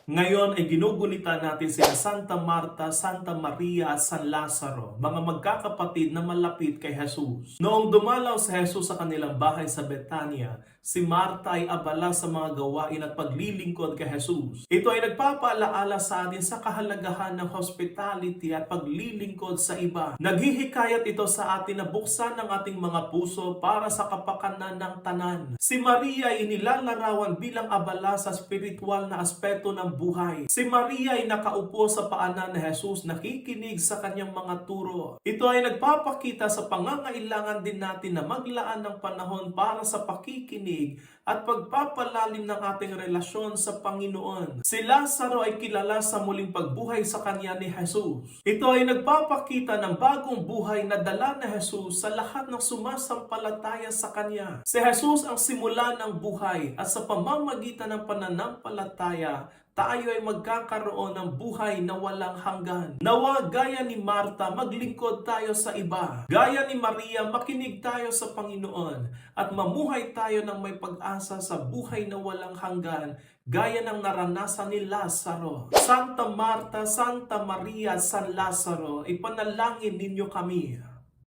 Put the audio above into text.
Ngayon ay ginugunita natin sina Santa Marta, Santa Maria at San Lazaro, mga magkakapatid na malapit kay Jesus. Noong dumalaw si Jesus sa kanilang bahay sa Betania, si Marta ay abala sa mga gawain at paglilingkod kay Jesus. Ito ay nagpapaalaala sa atin sa kahalagahan ng hospitality at paglilingkod sa iba. Naghihikayat ito sa atin na buksan ang ating mga puso para sa kapakanan ng tanan. Si Maria ay inilalarawan bilang abala sa spiritual na aspeto ng buhay. Si Maria ay nakaupo sa paanan ni Jesus, nakikinig sa kanyang mga turo. Ito ay nagpapakita sa pangangailangan din natin na maglaan ng panahon para sa pakikinig at pagpapalalim ng ating relasyon sa Panginoon. Si Lazaro ay kilala sa muling pagbuhay sa kanya ni Jesus. Ito ay nagpapakita ng bagong buhay na dala ni Jesus sa lahat ng sumasampalataya sa kanya. Si Jesus ang simula ng buhay at sa pamamagitan ng pananampalataya, tayo ay magkakaroon ng buhay na walang hanggan. Nawa gaya ni Marta, maglingkod tayo sa iba. Gaya ni Maria, makinig tayo sa Panginoon at mamuhay tayo ng may pag-asa sa buhay na walang hanggan, gaya ng naranasan ni Lazaro. Santa Marta, Santa Maria, San Lazaro, ipanalangin ninyo kami.